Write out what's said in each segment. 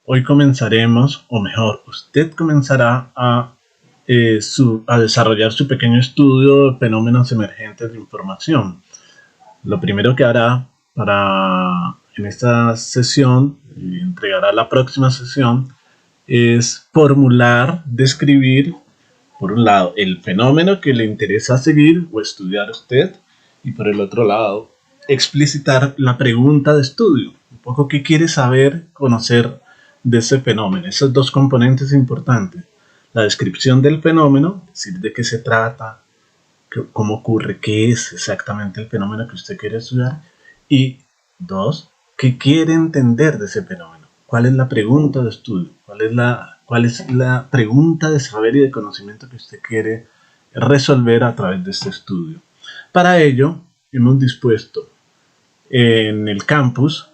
Hoy comenzaremos, o mejor, usted comenzará a desarrollar su pequeño estudio de fenómenos emergentes de información. Lo primero que hará en esta sesión, y entregará la próxima sesión, es formular, describir, por un lado, el fenómeno que le interesa seguir o estudiar usted, y por el otro lado, explicitar la pregunta de estudio, un poco qué quiere saber, conocer de ese fenómeno. Esos dos componentes importantes: la descripción del fenómeno, es decir, de qué se trata, cómo ocurre, qué es exactamente el fenómeno que usted quiere estudiar, y dos, qué quiere entender de ese fenómeno, cuál es la pregunta de estudio, cuál es la pregunta de saber y de conocimiento que usted quiere resolver a través de este estudio. Para ello, hemos dispuesto en el campus,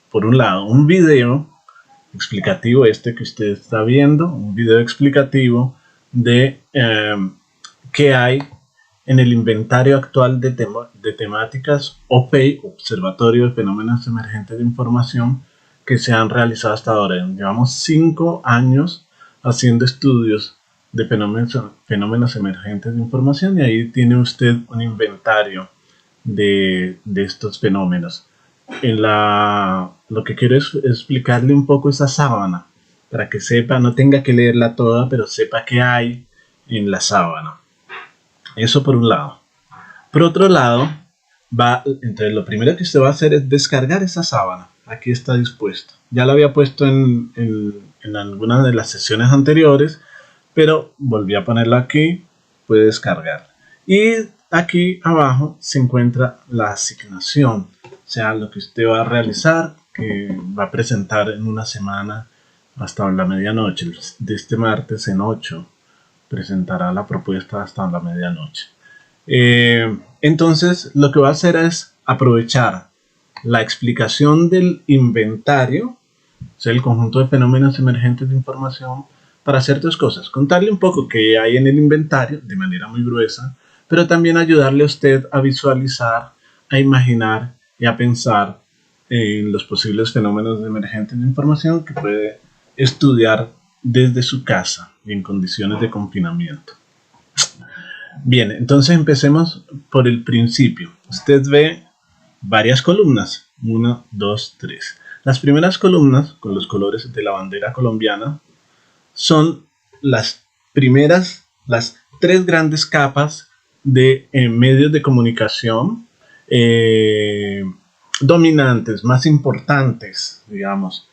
por un lado, un video explicativo, que usted está viendo, un video explicativo de qué hay en el inventario actual de temáticas OFEI, Observatorio de Fenómenos Emergentes de Información, que se han realizado hasta ahora. Llevamos 5 años haciendo estudios de fenómenos emergentes de información, y ahí tiene usted un inventario de estos fenómenos. Lo que quiero es explicarle un poco esa sábana, para que sepa, no tenga que leerla toda, pero sepa qué hay en la sábana. Eso por un lado. Por otro lado, entonces lo primero que usted va a hacer es descargar esa sábana. Aquí está dispuesto. Ya lo había puesto en alguna de las sesiones anteriores, pero volví a ponerlo aquí. Puede descargar. Y aquí abajo se encuentra la asignación, o sea, lo que usted va a realizar, que va a presentar en una semana hasta la medianoche. De este martes en 8 presentará la propuesta hasta la medianoche. Entonces lo que va a hacer es aprovechar la explicación del inventario, o sea, el conjunto de fenómenos emergentes de información, para hacer dos cosas: contarle un poco qué hay en el inventario de manera muy gruesa, pero también ayudarle a usted a visualizar, a imaginar y a pensar en los posibles fenómenos emergentes de información que puede estudiar desde su casa y en condiciones de confinamiento. Bien, entonces empecemos por el principio. Usted ve varias columnas: 1, 2, 3. Las primeras columnas, con los colores de la bandera colombiana, son las tres grandes capas de medios de comunicación dominantes, más importantes, digamos,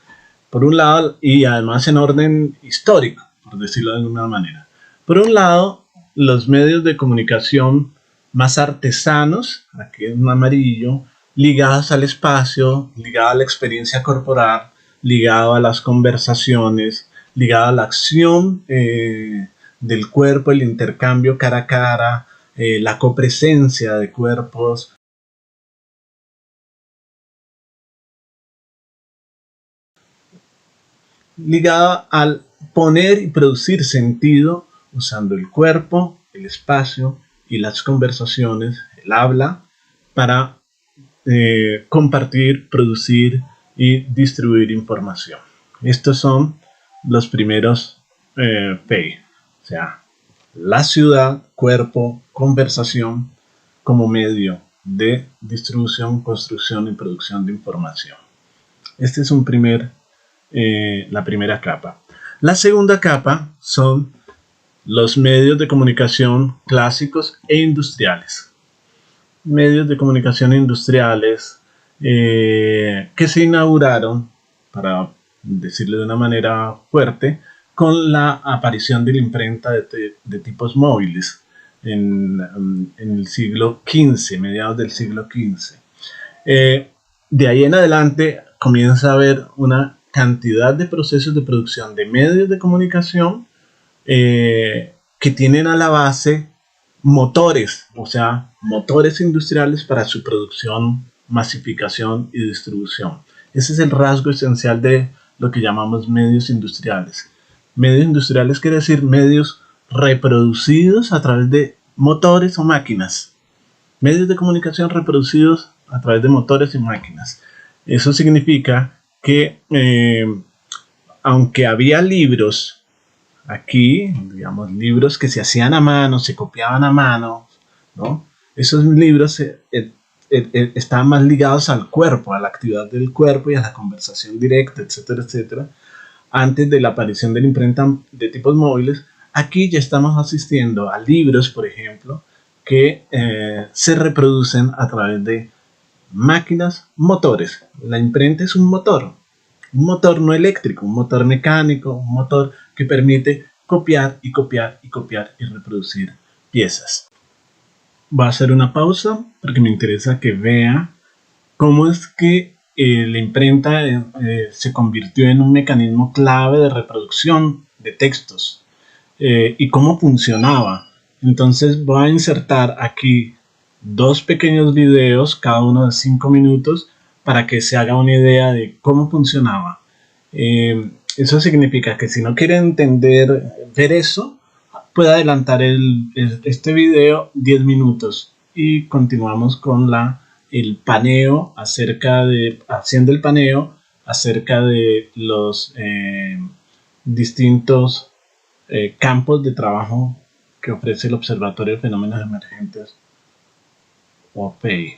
por un lado, y además en orden histórico, por decirlo de alguna manera. Por un lado, los medios de comunicación más artesanos, aquí en amarillo, ligados al espacio, ligados a la experiencia corporal, ligados a las conversaciones, ligados a la acción del cuerpo, el intercambio cara a cara, la copresencia de cuerpos. Ligada al poner y producir sentido usando el cuerpo, el espacio y las conversaciones, el habla, para compartir, producir y distribuir información. Estos son los primeros PEI, o sea, la ciudad, cuerpo, conversación como medio de distribución, construcción y producción de información. Este es la primera capa. La segunda capa son los medios de comunicación clásicos e industriales. Medios de comunicación industriales que se inauguraron, para decirlo de una manera fuerte, con la aparición de la imprenta de tipos móviles en el siglo XV, mediados del siglo XV. De ahí en adelante comienza a haber una cantidad de procesos de producción de medios de comunicación que tienen a la base motores, o sea, motores industriales para su producción, masificación y distribución. Ese es el rasgo esencial de lo que llamamos medios industriales. Medios industriales quiere decir medios reproducidos a través de motores o máquinas. Medios de comunicación reproducidos a través de motores y máquinas. Eso significa que aunque había libros aquí, digamos, libros que se hacían a mano, se copiaban a mano, ¿no? Esos libros estaban más ligados al cuerpo, a la actividad del cuerpo y a la conversación directa, etcétera, etcétera, antes de la aparición de la imprenta de tipos móviles. Aquí ya estamos asistiendo a libros, por ejemplo, que se reproducen a través de máquinas, motores. La imprenta es un motor no eléctrico, un motor mecánico, un motor que permite copiar y copiar y copiar y reproducir piezas. Voy a hacer una pausa porque me interesa que vea cómo es que la imprenta se convirtió en un mecanismo clave de reproducción de textos y cómo funcionaba. Entonces voy a insertar aquí dos pequeños videos, cada uno de 5 minutos, para que se haga una idea de cómo funcionaba. Eso significa que si no quiere ver eso, puede adelantar este video 10 minutos y continuamos con el paneo haciendo el paneo acerca de los distintos campos de trabajo que ofrece el Observatorio de Fenómenos Emergentes, OFEI.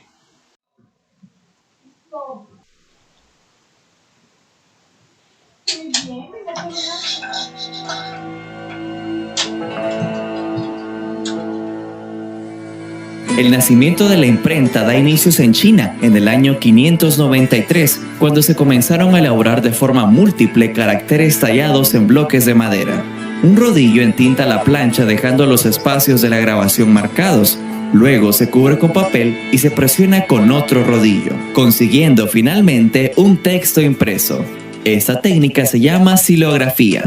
El nacimiento de la imprenta da inicios en China en el año 593, cuando se comenzaron a elaborar de forma múltiple caracteres tallados en bloques de madera. Un rodillo entinta la plancha dejando los espacios de la grabación marcados. Luego se cubre con papel y se presiona con otro rodillo, consiguiendo finalmente un texto impreso. Esta técnica se llama xilografía.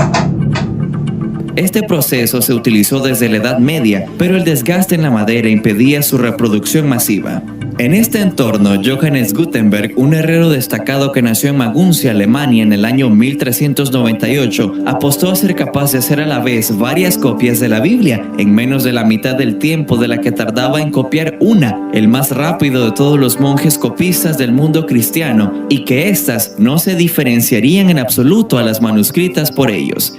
Este proceso se utilizó desde la Edad Media, pero el desgaste en la madera impedía su reproducción masiva. En este entorno, Johannes Gutenberg, un herrero destacado que nació en Maguncia, Alemania, en el año 1398, apostó a ser capaz de hacer a la vez varias copias de la Biblia en menos de la mitad del tiempo de la que tardaba en copiar una, el más rápido de todos los monjes copistas del mundo cristiano, y que éstas no se diferenciarían en absoluto a las manuscritas por ellos.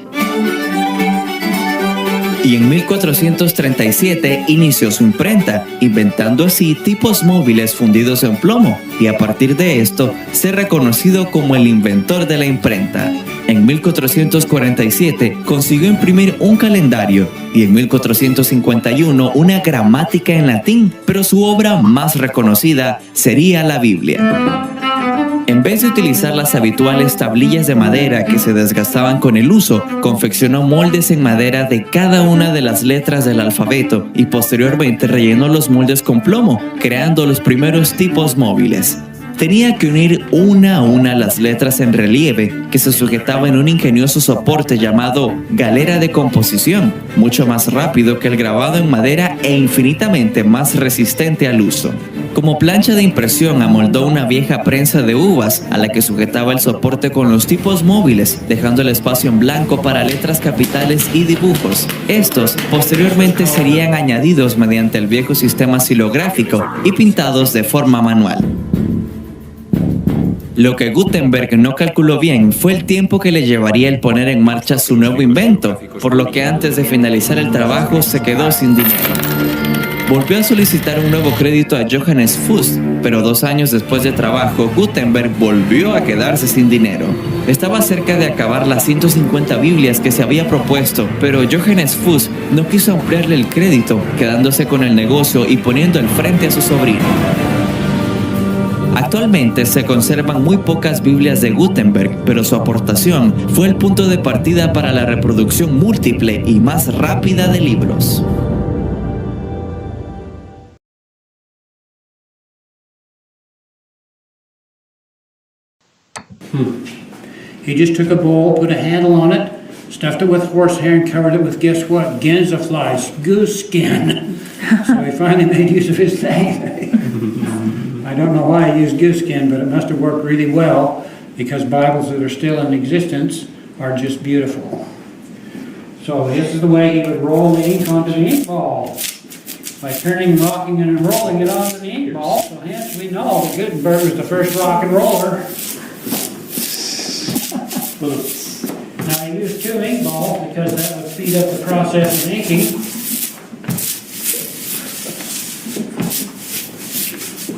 Y en 1437 inició su imprenta, inventando así tipos móviles fundidos en plomo, y a partir de esto ser reconocido como el inventor de la imprenta. En 1447 consiguió imprimir un calendario y en 1451 una gramática en latín, pero su obra más reconocida sería la Biblia. En vez de utilizar las habituales tablillas de madera que se desgastaban con el uso, confeccionó moldes en madera de cada una de las letras del alfabeto y posteriormente rellenó los moldes con plomo, creando los primeros tipos móviles. Tenía que unir una a una las letras en relieve que se sujetaba en un ingenioso soporte llamado galera de composición, mucho más rápido que el grabado en madera e infinitamente más resistente al uso. Como plancha de impresión amoldó una vieja prensa de uvas a la que sujetaba el soporte con los tipos móviles, dejando el espacio en blanco para letras capitales y dibujos. Estos posteriormente serían añadidos mediante el viejo sistema xilográfico y pintados de forma manual. Lo que Gutenberg no calculó bien fue el tiempo que le llevaría el poner en marcha su nuevo invento, por lo que antes de finalizar el trabajo se quedó sin dinero. Volvió a solicitar un nuevo crédito a Johannes Fuchs, pero 2 años después de trabajo, Gutenberg volvió a quedarse sin dinero. Estaba cerca de acabar las 150 Biblias que se había propuesto, pero Johannes Fuchs no quiso ampliarle el crédito, quedándose con el negocio y poniendo al frente a su sobrino. Actualmente se conservan muy pocas Biblias de Gutenberg, pero su aportación fue el punto de partida para la reproducción múltiple y más rápida de libros. He just took a bowl, put a handle on it, stuffed it with horsehair and covered it with, guess what? Gänzefleisch, goose skin. So he finally made use of his thing. I don't know why he used goose skin, but it must have worked really well because Bibles that are still in existence are just beautiful. So this is the way he would roll the ink onto the ink ball. By turning, rocking, and rolling it onto the ink ball. So hence we know that Gutenberg was the first rock and roller. Now I use 2 ink balls because that would speed up the process of inking.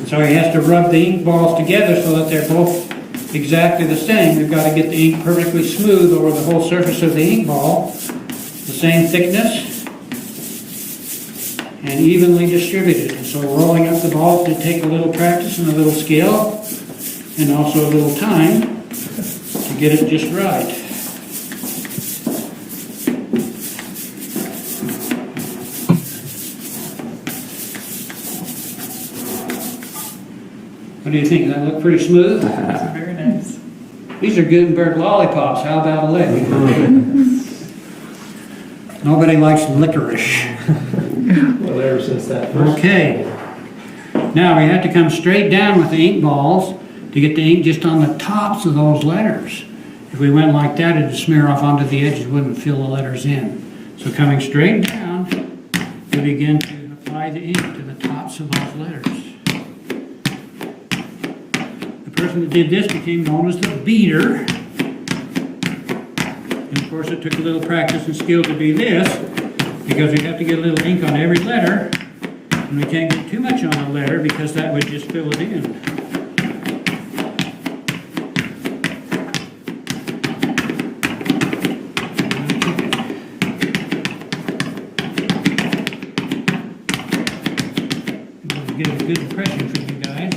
So he has to rub the ink balls together so that they're both exactly the same. We've got to get the ink perfectly smooth over the whole surface of the ink ball, the same thickness, and evenly distributed. And so rolling up the balls did take a little practice and a little skill, and also a little time to get it just right. What do you think? Does that look pretty smooth? Very nice. These are Gutenberg lollipops. How about a lick? Nobody likes licorice. Well, ever since that first. Okay. Now we have to come straight down with the ink balls to get the ink just on the tops of those letters. If we went like that, it'd smear off onto the edges, wouldn't fill the letters in. So coming straight down, we begin to apply the ink to the tops of those letters. The person that did this became known as the beater. And of course it took a little practice and skill to do this, because we have to get a little ink on every letter, and we can't get too much on a letter because that would just fill it in. Get a good impression from you guys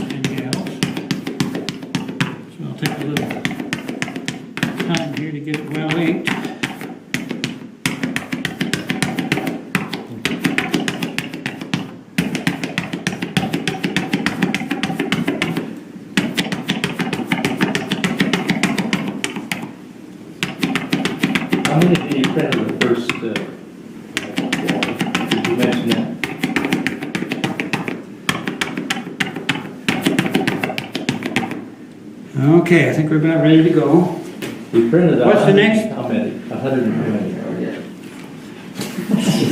and gals. So I'll take a little time here to get it well inked. How many did you print in the first, did you mention that? Okay, I think we're about ready to go. We printed a What's the hundred- next? How many? 120.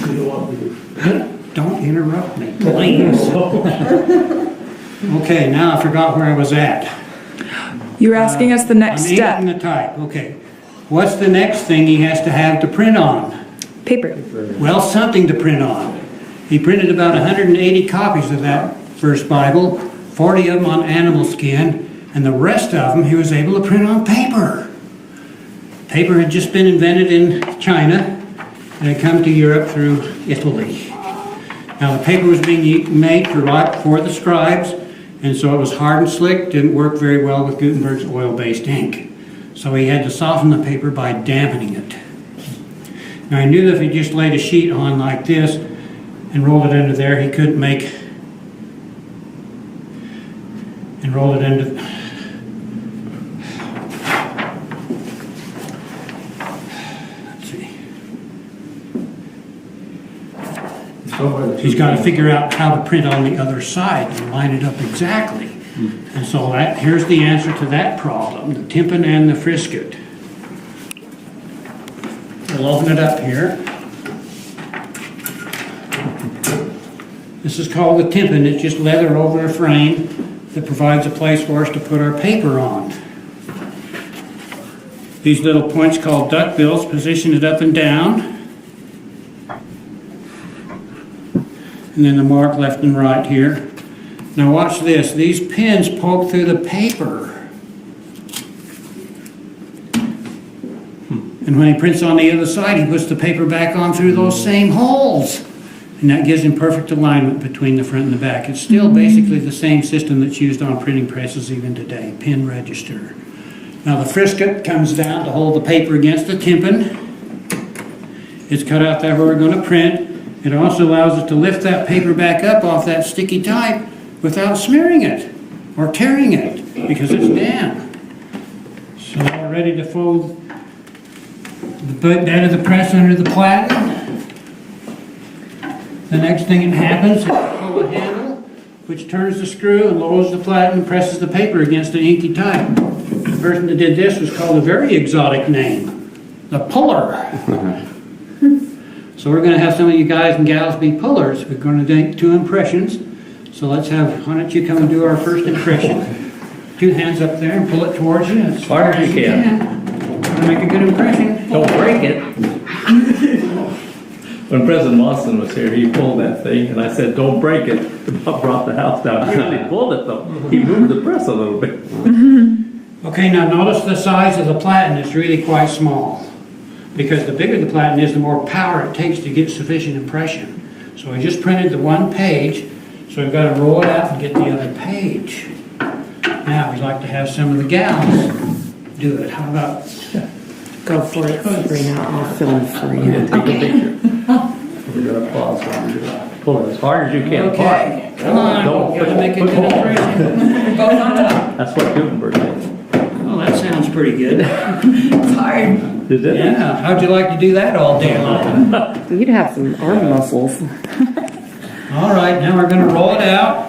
You don't want me to- Don't interrupt me, please. Okay, now I forgot where I was at. You were asking us the next I'm step. inking the type, okay. What's the next thing he has to have to print on? Paper. Well, something to print on. He printed about 180 copies of that first Bible, 40 of them on animal skin, and the rest of them he was able to print on paper. Paper had just been invented in China and had come to Europe through Italy. Now the paper was being made for the scribes, and so it was hard and slick, didn't work very well with Gutenberg's oil-based ink. So he had to soften the paper by dampening it. Now I knew that if he just laid a sheet on like this and rolled it into there, he couldn't make, and roll it into, let's see. He's got to figure out how to print on the other side and line it up exactly. And so here's the answer to that problem, the tympan and the frisket. We'll open it up here. This is called the tympan. It's just leather over a frame that provides a place for us to put our paper on. These little points called duckbills position it up and down. And then the mark left and right here. Now watch this. These pins poke through the paper. And when he prints on the other side, he puts the paper back on through those same holes. And that gives him perfect alignment between the front and the back. It's still basically the same system that's used on printing presses even today, pin register. Now the frisket comes down to hold the paper against the tympan. It's cut out there where we're going to print. It also allows us to lift that paper back up off that sticky type without smearing it or tearing it because it's damp. So we're ready to fold the bed of the press under the platen. The next thing that happens is pull the handle, which turns the screw and lowers the platen and presses the paper against the inky type. The person that did this was called a very exotic name, the puller. So we're going to have some of you guys and gals be pullers. We're going to do 2 impressions. So let's have, why don't you come and do our first impression? two hands up there and pull it towards you as Hard as you can. To make a good impression. Don't break it. When President Lawson was here, he pulled that thing, and I said, don't break it. About brought the house down. He really pulled it, though. He moved the press a little bit. Okay, now notice the size of the platen is really quite small. Because the bigger the platen is, the more power it takes to get sufficient impression. So we just printed the one page, so we've got to roll it out and get the other page. Now we'd like to have some of the gals do it. How about Go for it, Sabrina. I'll film for Yeah, you. take a picture. We're gonna pause while you do that. Pull it as hard as you can. okay? Come on, Don't gotta put- make a put good hold. impression. Both on top. That's what Gutenberg did. Well, that sounds pretty good. It's hard. Did it? Yeah, how'd you like to do that all day long? You'd have some arm muscles. All right, now we're gonna roll it out.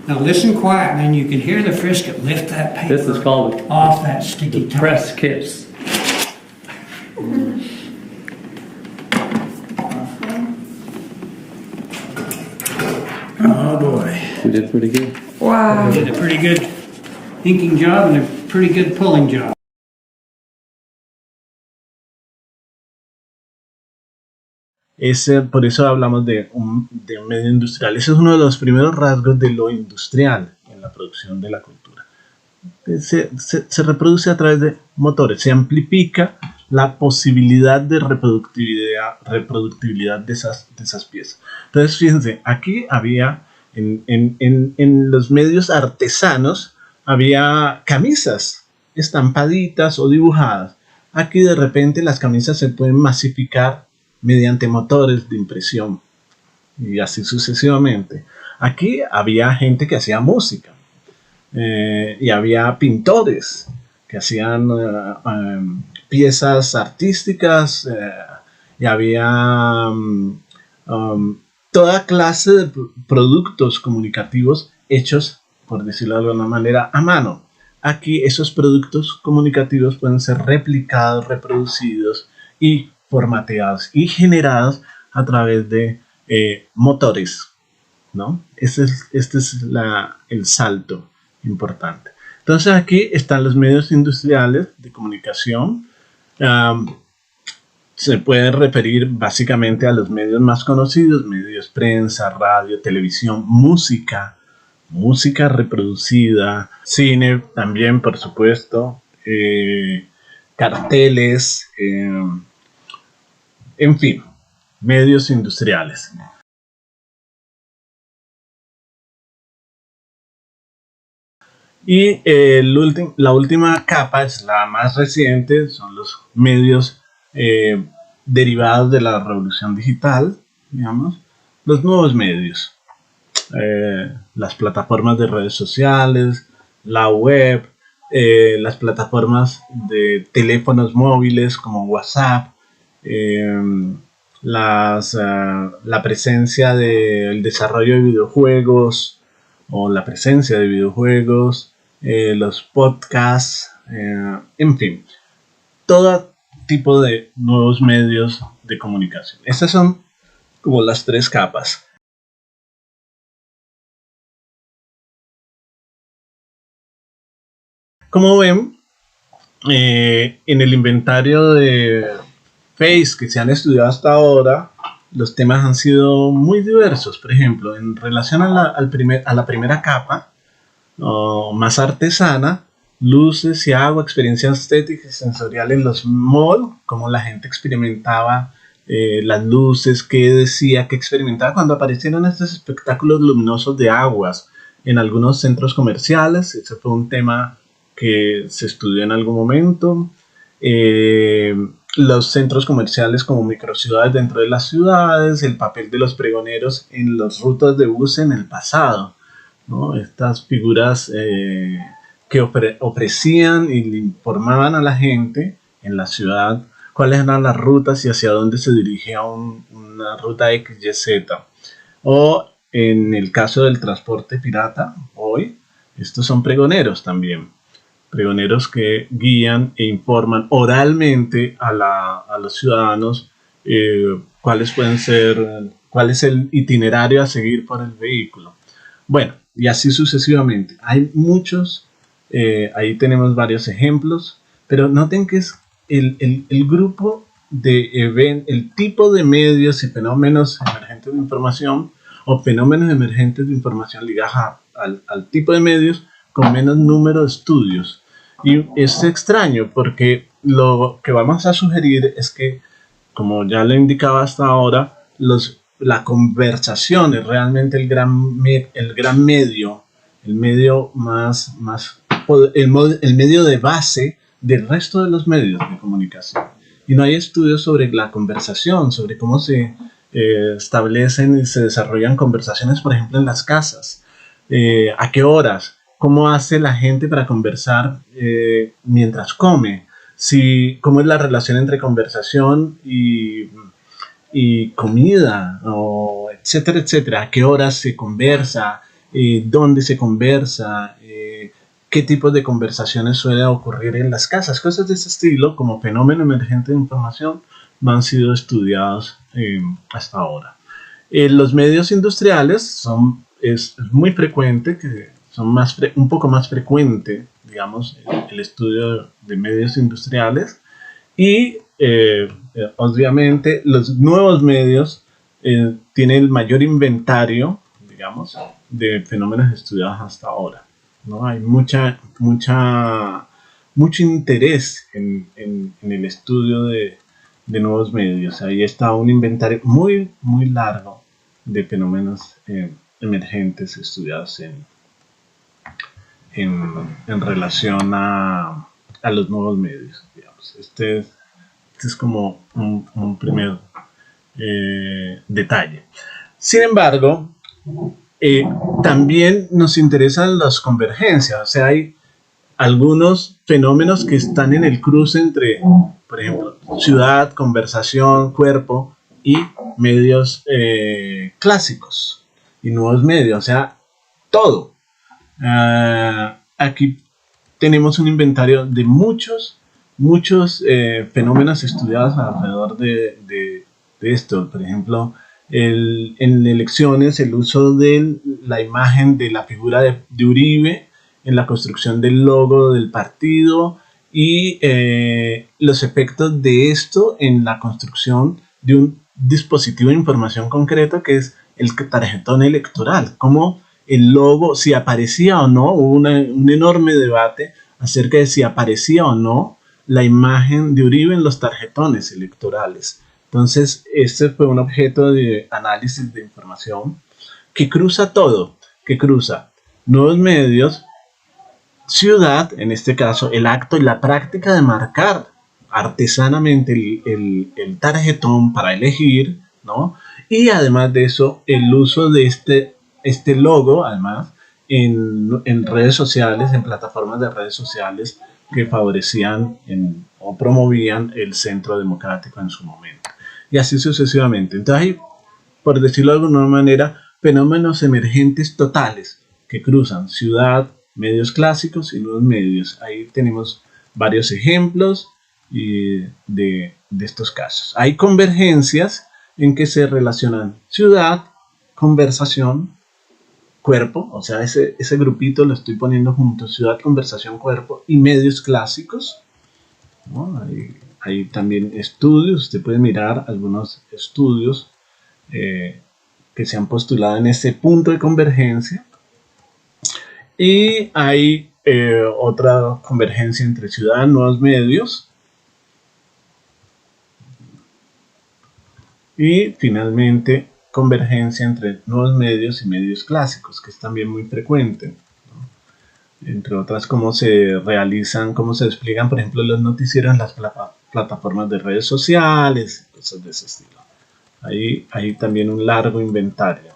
Now listen quiet, man, you can hear the frisket lift that paper This is called off that sticky top. press kiss. Oh, boy. We did pretty good. Wow. Did a pretty good inking job and a pretty good pulling job. Por eso hablamos de un medio industrial. Ese es uno de los primeros rasgos de lo industrial en la producción de la cultura. Se reproduce a través de motores, se amplifica la posibilidad de reproductibilidad de esas piezas. Entonces, fíjense, aquí había, en los medios artesanos, había camisas estampaditas o dibujadas. Aquí de repente las camisas se pueden masificar mediante motores de impresión y así sucesivamente. Aquí había gente que hacía música y había pintores que hacían piezas artísticas y había toda clase de productos comunicativos hechos, por decirlo de alguna manera, a mano. Aquí esos productos comunicativos pueden ser replicados, reproducidos y formateados y generados a través de motores, ¿no? Este es el salto importante. Entonces aquí están los medios industriales de comunicación. Se puede referir básicamente a los medios más conocidos: medios, prensa, radio, televisión, música reproducida, cine también, por supuesto, carteles, en fin, medios industriales. Y la última capa es la más reciente, son los medios derivados de la revolución digital, digamos, los nuevos medios, las plataformas de redes sociales, la web, las plataformas de teléfonos móviles como WhatsApp, la presencia del desarrollo de videojuegos o la presencia de videojuegos, los podcasts, en fin, todo tipo de nuevos medios de comunicación. Estas son como las tres capas. Como ven, en el inventario de FACE que se han estudiado hasta ahora, los temas han sido muy diversos. Por ejemplo, en relación a la primera capa, más artesana, luces y agua, experiencia estética y sensorial en los malls, cómo la gente experimentaba las luces, qué decía, qué experimentaba cuando aparecieron estos espectáculos luminosos de aguas en algunos centros comerciales. Ese fue un tema que se estudió en algún momento. Los centros comerciales como microciudades dentro de las ciudades, el papel de los pregoneros en las rutas de bus en el pasado, ¿no? Estas figuras que ofrecían y le informaban a la gente en la ciudad cuáles eran las rutas y hacia dónde se dirigía una ruta XYZ. O en el caso del transporte pirata, hoy, estos son pregoneros también. Pregoneros que guían e informan oralmente a los ciudadanos cuál es el itinerario a seguir por el vehículo. Bueno, y así sucesivamente. Hay muchos, ahí tenemos varios ejemplos, pero noten que es el grupo de el tipo de medios y fenómenos emergentes de información o fenómenos emergentes de información ligados al tipo de medios con menos número de estudios. Y es extraño porque lo que vamos a sugerir es que, como ya lo indicaba hasta ahora, la conversación es realmente el gran medio, el medio el medio de base del resto de los medios de comunicación. Y no hay estudios sobre la conversación, sobre cómo se establecen y se desarrollan conversaciones, por ejemplo, en las casas. ¿A qué horas? ¿Cómo hace la gente para conversar mientras come? ¿Cómo es la relación entre conversación y comida? Etcétera, etcétera. ¿A qué horas se conversa? ¿Dónde se conversa? ¿Qué tipos de conversaciones suele ocurrir en las casas? Cosas de ese estilo, como fenómeno emergente de información, no han sido estudiados hasta ahora. Los medios industriales es muy frecuente, que son un poco más frecuente, digamos, el estudio de medios industriales, y obviamente los nuevos medios tienen el mayor inventario, digamos, de fenómenos estudiados hasta ahora, ¿no? Hay mucho interés en el estudio de nuevos medios. Ahí está un inventario muy, muy largo de fenómenos emergentes estudiados en relación a los nuevos medios, digamos. Este es como un primer detalle. Sin embargo, también nos interesan las convergencias. O sea, hay algunos fenómenos que están en el cruce entre, por ejemplo, ciudad, conversación, cuerpo y medios clásicos y nuevos medios. O sea, todo. Aquí tenemos un inventario de muchos fenómenos estudiados alrededor de esto. Por ejemplo, en elecciones, el uso de la imagen de la figura de Uribe en la construcción del logo del partido y los efectos de esto en la construcción de un dispositivo de información concreto que es el tarjetón electoral. Cómo el logo, si aparecía o no, hubo un enorme debate acerca de si aparecía o no la imagen de Uribe en los tarjetones electorales. Entonces, este fue un objeto de análisis de información que cruza todo, que cruza nuevos medios, ciudad, en este caso, el acto y la práctica de marcar artesanamente el tarjetón para elegir, ¿no? Y además de eso, el uso de este logo, además, en redes sociales, en plataformas de redes sociales que favorecían o promovían el centro democrático en su momento. Y así sucesivamente. Entonces hay, por decirlo de alguna manera, fenómenos emergentes totales que cruzan ciudad, medios clásicos y nuevos medios. Ahí tenemos varios ejemplos de estos casos. Hay convergencias en que se relacionan ciudad, conversación, cuerpo, o sea, ese grupito lo estoy poniendo junto, ciudad, conversación, cuerpo y medios clásicos, ¿no? Hay también estudios, usted puede mirar algunos estudios que se han postulado en ese punto de convergencia. Y hay otra convergencia entre ciudad y nuevos medios. Y finalmente, convergencia entre nuevos medios y medios clásicos, que es también muy frecuente, ¿no? Entre otras, cómo se realizan, cómo se despliegan, por ejemplo, los noticieros en las plataformas de redes sociales, cosas de ese estilo. Hay también un largo inventario,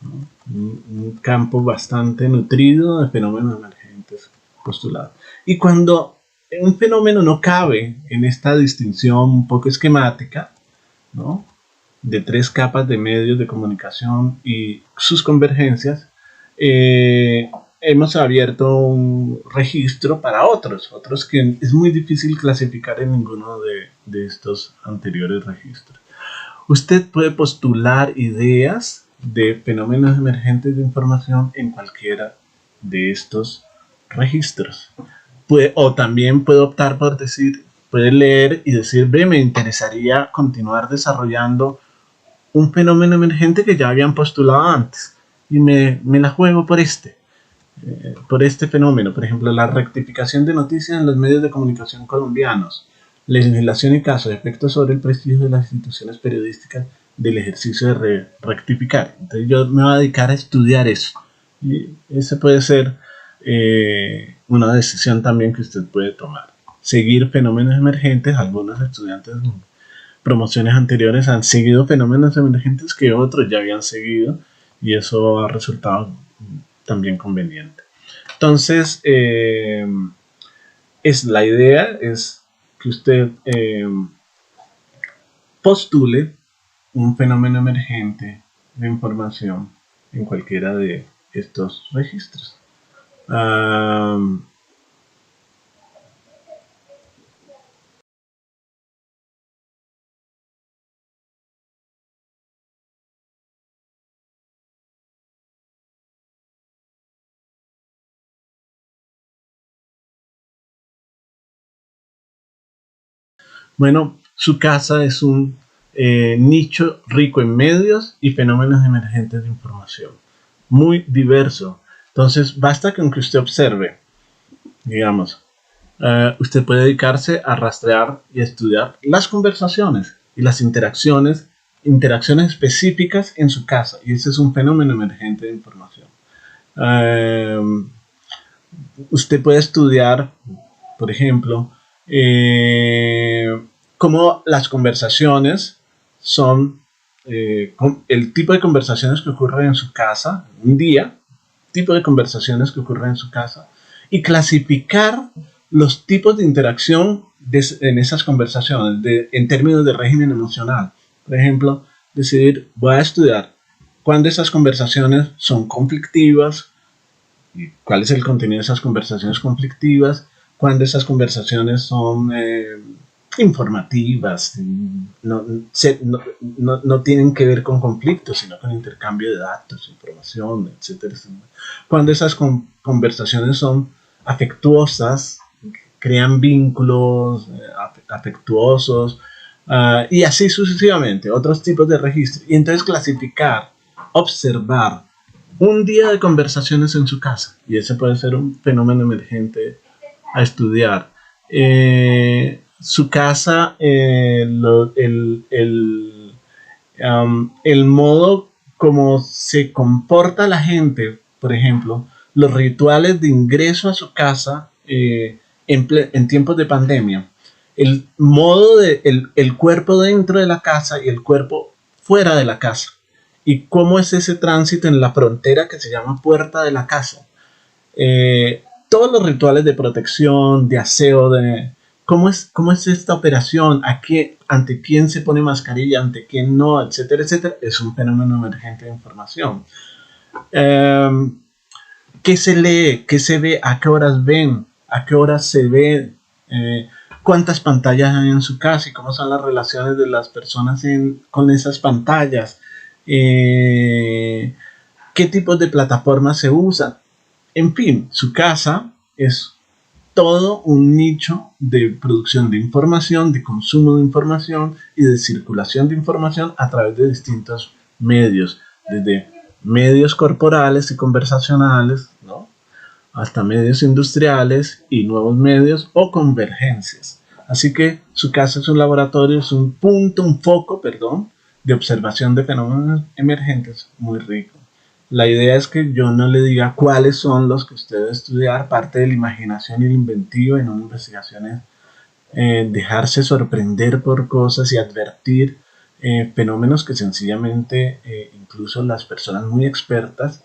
¿no? Un campo bastante nutrido de fenómenos emergentes postulados. Y cuando un fenómeno no cabe en esta distinción un poco esquemática, ¿no?, de tres capas de medios de comunicación y sus convergencias, hemos abierto un registro para otros que es muy difícil clasificar en ninguno de estos anteriores registros. Usted puede postular ideas de fenómenos emergentes de información en cualquiera de estos registros. O también puede optar por decir, puede leer y decir, ve, me interesaría continuar desarrollando un fenómeno emergente que ya habían postulado antes y me la juego por este fenómeno. Por ejemplo, la rectificación de noticias en los medios de comunicación colombianos, legislación y casos, efectos sobre el prestigio de las instituciones periodísticas del ejercicio de rectificar. Entonces yo me voy a dedicar a estudiar eso. Y esa puede ser una decisión también que usted puede tomar. Seguir fenómenos emergentes. Algunos estudiantes en promociones anteriores han seguido fenómenos emergentes que otros ya habían seguido y eso ha resultado también conveniente. Entonces, la idea es que usted postule un fenómeno emergente de información en cualquiera de estos registros. Bueno, su casa es un nicho rico en medios y fenómenos emergentes de información. Muy diverso. Entonces, basta con que usted observe, digamos, usted puede dedicarse a rastrear y estudiar las conversaciones y las interacciones específicas en su casa. Y ese es un fenómeno emergente de información. Usted puede estudiar, por ejemplo, cómo las conversaciones son el tipo de conversaciones que ocurren en su casa, un día, tipo de conversaciones que ocurren en su casa, y clasificar los tipos de interacción en esas conversaciones en términos de régimen emocional. Por ejemplo, decidir, voy a estudiar cuándo esas conversaciones son conflictivas, y cuál es el contenido de esas conversaciones conflictivas, cuándo esas conversaciones son informativas, no tienen que ver con conflictos, sino con intercambio de datos, información, etcétera. Cuando esas conversaciones son afectuosas, crean vínculos afectuosos, y así sucesivamente, otros tipos de registros. Y entonces clasificar, observar un día de conversaciones en su casa, y ese puede ser un fenómeno emergente a estudiar. Su casa, el modo como se comporta la gente, por ejemplo, los rituales de ingreso a su casa en tiempos de pandemia, el modo el cuerpo dentro de la casa y el cuerpo fuera de la casa, y cómo es ese tránsito en la frontera que se llama puerta de la casa. Todos los rituales de protección, de aseo, ¿cómo es esta operación? ¿Ante quién se pone mascarilla? ¿Ante quién no? Etcétera, etcétera. Es un fenómeno emergente de información. ¿Qué se lee? ¿Qué se ve? ¿A qué horas ven? ¿A qué horas se ve? ¿Cuántas pantallas hay en su casa? ¿Y cómo son las relaciones de las personas con esas pantallas? ¿Qué tipos de plataformas se usan? En fin, su casa es todo un nicho de producción de información, de consumo de información y de circulación de información a través de distintos medios, desde medios corporales y conversacionales, ¿no?, hasta medios industriales y nuevos medios o convergencias. Así que su casa es un laboratorio, es un foco, de observación de fenómenos emergentes muy rico. La idea es que yo no le diga cuáles son los que usted debe estudiar. Parte de la imaginación y el inventivo en una investigación es dejarse sorprender por cosas y advertir fenómenos que sencillamente incluso las personas muy expertas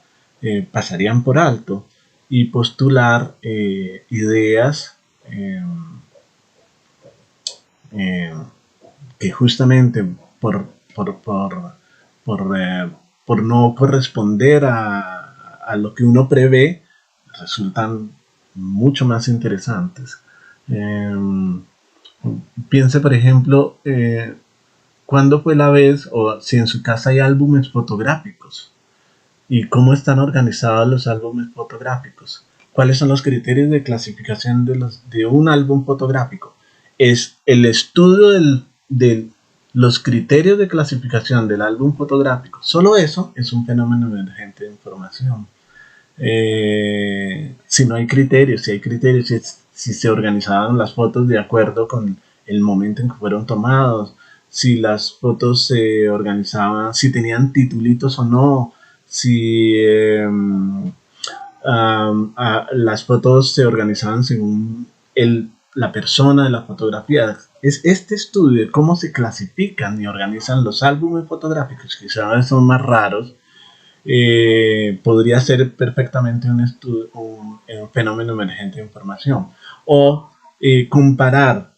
pasarían por alto, y postular ideas que justamente por no corresponder a lo que uno prevé, resultan mucho más interesantes. Piense, por ejemplo, cuándo fue la vez o si en su casa hay álbumes fotográficos y cómo están organizados los álbumes fotográficos. ¿Cuáles son los criterios de clasificación de un álbum fotográfico? Es el estudio de los criterios de clasificación del álbum fotográfico. Solo eso es un fenómeno emergente de información. Si no hay criterios, si hay criterios, si se organizaban las fotos de acuerdo con el momento en que fueron tomados, si las fotos se organizaban, si tenían titulitos o no, si las fotos se organizaban según la persona de la fotografía. Es este estudio de cómo se clasifican y organizan los álbumes fotográficos, que cada vez son más raros, podría ser perfectamente un fenómeno emergente de información. O comparar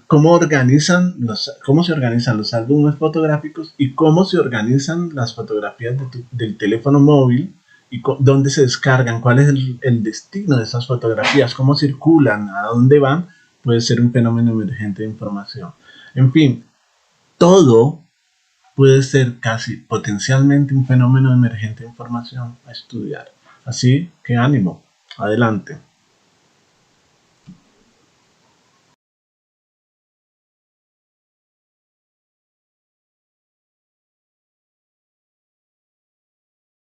cómo se organizan los álbumes fotográficos y cómo se organizan las fotografías del teléfono móvil y dónde se descargan, cuál es el destino de esas fotografías, cómo circulan, a dónde van, puede ser un fenómeno emergente de información. En fin, todo puede ser casi potencialmente un fenómeno emergente de información a estudiar. Así que ánimo, adelante.